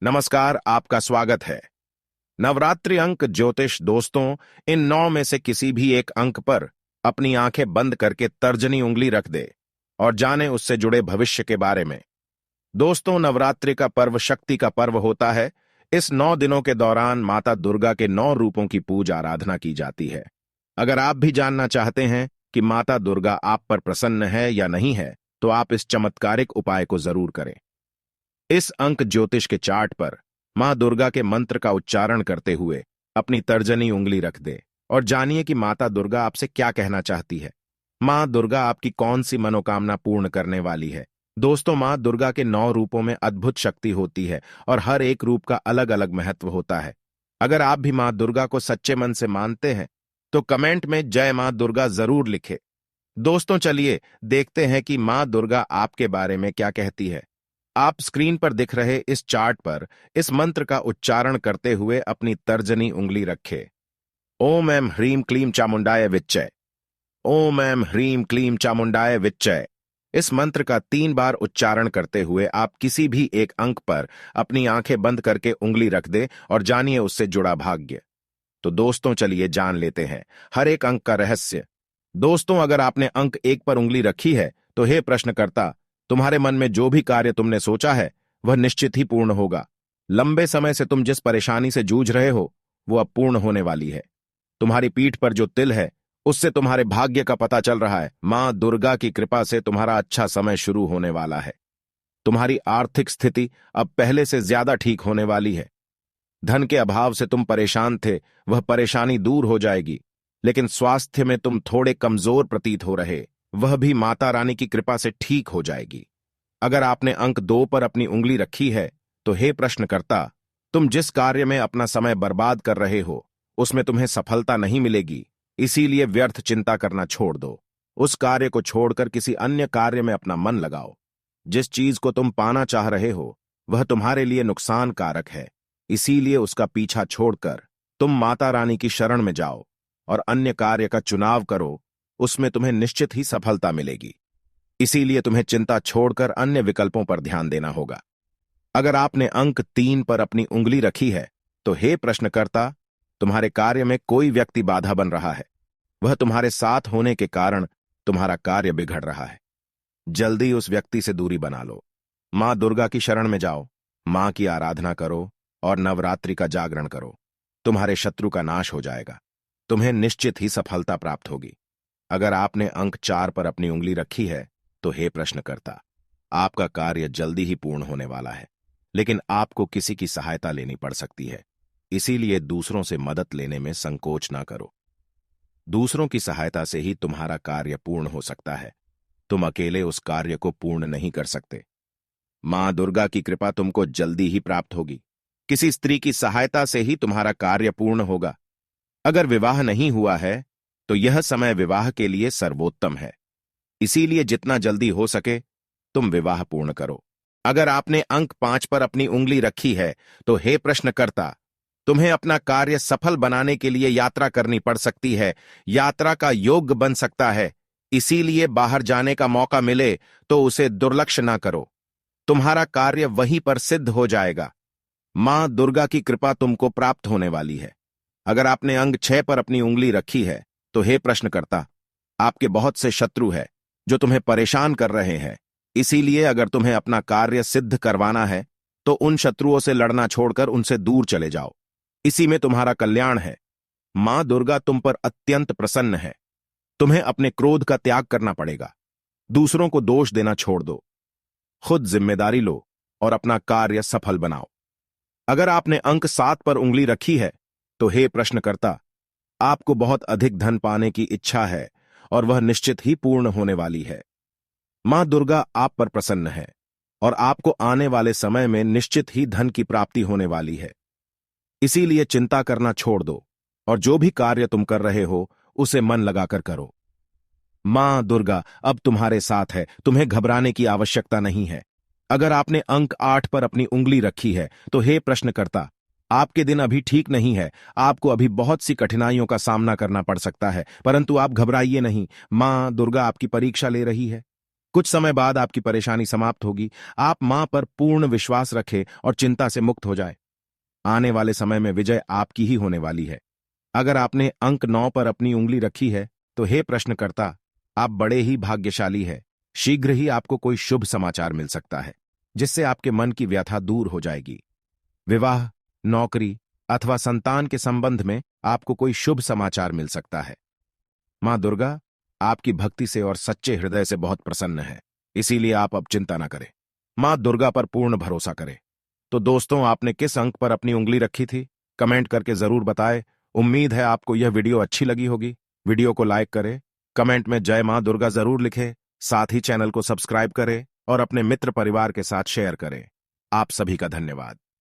नमस्कार, आपका स्वागत है। नवरात्रि अंक ज्योतिष दोस्तों, इन 9 में से किसी भी एक अंक पर अपनी आंखें बंद करके तर्जनी उंगली रख दे और जाने उससे जुड़े भविष्य के बारे में। दोस्तों, नवरात्रि का पर्व शक्ति का पर्व होता है। इस 9 दिनों के दौरान माता दुर्गा के 9 रूपों की पूजा आराधना की जाती है। अगर आप भी जानना चाहते हैं कि माता दुर्गा आप पर प्रसन्न है या नहीं है, तो आप इस चमत्कारिक उपाय को जरूर करें। इस अंक ज्योतिष के चार्ट पर मां दुर्गा के मंत्र का उच्चारण करते हुए अपनी तर्जनी उंगली रख दे और जानिए कि माता दुर्गा आपसे क्या कहना चाहती है। मां दुर्गा आपकी कौन सी मनोकामना पूर्ण करने वाली है। दोस्तों, मां दुर्गा के 9 रूपों में अद्भुत शक्ति होती है और हर एक रूप का अलग अलग महत्व होता है। अगर आप भी मां दुर्गा को सच्चे मन से मानते हैं तो कमेंट में जय मां दुर्गा जरूर लिखें। दोस्तों, चलिए देखते हैं कि मां दुर्गा आपके बारे में क्या कहती है। आप स्क्रीन पर दिख रहे इस चार्ट पर इस मंत्र का उच्चारण करते हुए अपनी तर्जनी उंगली रखें। ओम ऐं ह्रीं क्लीं चामुंडाय विच्चय। ओम ऐं ह्रीं क्लीं चामुंडाय विच्चय। इस मंत्र का 3 बार उच्चारण करते हुए आप किसी भी एक अंक पर अपनी आंखें बंद करके उंगली रख दे और जानिए उससे जुड़ा भाग्य। तो दोस्तों, चलिए जान लेते हैं हर एक अंक का रहस्य। दोस्तों, अगर आपने अंक 1 पर उंगली रखी है तो हे प्रश्नकर्ता, तुम्हारे मन में जो भी कार्य तुमने सोचा है वह निश्चित ही पूर्ण होगा। लंबे समय से तुम जिस परेशानी से जूझ रहे हो वो अब पूर्ण होने वाली है। तुम्हारी पीठ पर जो तिल है उससे तुम्हारे भाग्य का पता चल रहा है। मां दुर्गा की कृपा से तुम्हारा अच्छा समय शुरू होने वाला है। तुम्हारी आर्थिक स्थिति अब पहले से ज्यादा ठीक होने वाली है। धन के अभाव से तुम परेशान थे, वह परेशानी दूर हो जाएगी। लेकिन स्वास्थ्य में तुम थोड़े कमजोर प्रतीत हो रहे, वह भी माता रानी की कृपा से ठीक हो जाएगी। अगर आपने अंक 2 पर अपनी उंगली रखी है तो हे प्रश्नकर्ता, तुम जिस कार्य में अपना समय बर्बाद कर रहे हो उसमें तुम्हें सफलता नहीं मिलेगी। इसीलिए व्यर्थ चिंता करना छोड़ दो। उस कार्य को छोड़कर किसी अन्य कार्य में अपना मन लगाओ। जिस चीज को तुम पाना चाह रहे हो वह तुम्हारे लिए नुकसान कारक है। इसीलिए उसका पीछा छोड़कर तुम माता रानी की शरण में जाओ और अन्य कार्य का चुनाव करो। उसमें तुम्हें निश्चित ही सफलता मिलेगी। इसीलिए तुम्हें चिंता छोड़कर अन्य विकल्पों पर ध्यान देना होगा। अगर आपने अंक 3 पर अपनी उंगली रखी है तो हे प्रश्नकर्ता, तुम्हारे कार्य में कोई व्यक्ति बाधा बन रहा है। वह तुम्हारे साथ होने के कारण तुम्हारा कार्य बिगड़ रहा है। जल्दी उस व्यक्ति से दूरी बना लो। मां दुर्गा की शरण में जाओ, मां की आराधना करो और नवरात्रि का जागरण करो। तुम्हारे शत्रु का नाश हो जाएगा। तुम्हें निश्चित ही सफलता प्राप्त होगी। अगर आपने अंक 4 पर अपनी उंगली रखी है तो हे प्रश्नकर्ता, आपका कार्य जल्दी ही पूर्ण होने वाला है। लेकिन आपको किसी की सहायता लेनी पड़ सकती है। इसीलिए दूसरों से मदद लेने में संकोच ना करो। दूसरों की सहायता से ही तुम्हारा कार्य पूर्ण हो सकता है। तुम अकेले उस कार्य को पूर्ण नहीं कर सकते। मां दुर्गा की कृपा तुमको जल्दी ही प्राप्त होगी। किसी स्त्री की सहायता से ही तुम्हारा कार्य पूर्ण होगा। अगर विवाह नहीं हुआ है तो यह समय विवाह के लिए सर्वोत्तम है। इसीलिए जितना जल्दी हो सके तुम विवाह पूर्ण करो। अगर आपने अंक 5 पर अपनी उंगली रखी है तो हे प्रश्नकर्ता, तुम्हें अपना कार्य सफल बनाने के लिए यात्रा करनी पड़ सकती है। यात्रा का योग बन सकता है। इसीलिए बाहर जाने का मौका मिले तो उसे दुर्लक्ष्य ना करो। तुम्हारा कार्य वहीं पर सिद्ध हो जाएगा। मां दुर्गा की कृपा तुमको प्राप्त होने वाली है। अगर आपने अंक 6 पर अपनी उंगली रखी है तो हे प्रश्नकर्ता, आपके बहुत से शत्रु हैं जो तुम्हें परेशान कर रहे हैं। इसीलिए अगर तुम्हें अपना कार्य सिद्ध करवाना है तो उन शत्रुओं से लड़ना छोड़कर उनसे दूर चले जाओ। इसी में तुम्हारा कल्याण है। मां दुर्गा तुम पर अत्यंत प्रसन्न है। तुम्हें अपने क्रोध का त्याग करना पड़ेगा। दूसरों को दोष देना छोड़ दो। खुद जिम्मेदारी लो और अपना कार्य सफल बनाओ। अगर आपने अंक 7 पर उंगली रखी है तो हे प्रश्नकर्ता, आपको बहुत अधिक धन पाने की इच्छा है और वह निश्चित ही पूर्ण होने वाली है। मां दुर्गा आप पर प्रसन्न है और आपको आने वाले समय में निश्चित ही धन की प्राप्ति होने वाली है। इसीलिए चिंता करना छोड़ दो और जो भी कार्य तुम कर रहे हो उसे मन लगाकर करो। मां दुर्गा अब तुम्हारे साथ है। तुम्हें घबराने की आवश्यकता नहीं है। अगर आपने अंक 8 पर अपनी उंगली रखी है तो हे प्रश्नकर्ता, आपके दिन अभी ठीक नहीं है। आपको अभी बहुत सी कठिनाइयों का सामना करना पड़ सकता है, परंतु आप घबराइए नहीं। मां दुर्गा आपकी परीक्षा ले रही है। कुछ समय बाद आपकी परेशानी समाप्त होगी। आप मां पर पूर्ण विश्वास रखें और चिंता से मुक्त हो जाए। आने वाले समय में विजय आपकी ही होने वाली है। अगर आपने अंक 9 पर अपनी उंगली रखी है तो हे प्रश्नकर्ता, आप बड़े ही भाग्यशाली है। शीघ्र ही आपको कोई शुभ समाचार मिल सकता है जिससे आपके मन की व्यथा दूर हो जाएगी। विवाह, नौकरी अथवा संतान के संबंध में आपको कोई शुभ समाचार मिल सकता है। मां दुर्गा आपकी भक्ति से और सच्चे हृदय से बहुत प्रसन्न है, इसीलिए आप अब चिंता न करें। मां दुर्गा पर पूर्ण भरोसा करें। तो दोस्तों, आपने किस अंक पर अपनी उंगली रखी थी? कमेंट करके जरूर बताएं। उम्मीद है आपको यह वीडियो अच्छी लगी होगी। वीडियो को लाइक करें, कमेंट में जय मां दुर्गा जरूर लिखें, साथ ही चैनल को सब्सक्राइब करें और अपने मित्र परिवार के साथ शेयर करें। आप सभी का धन्यवाद।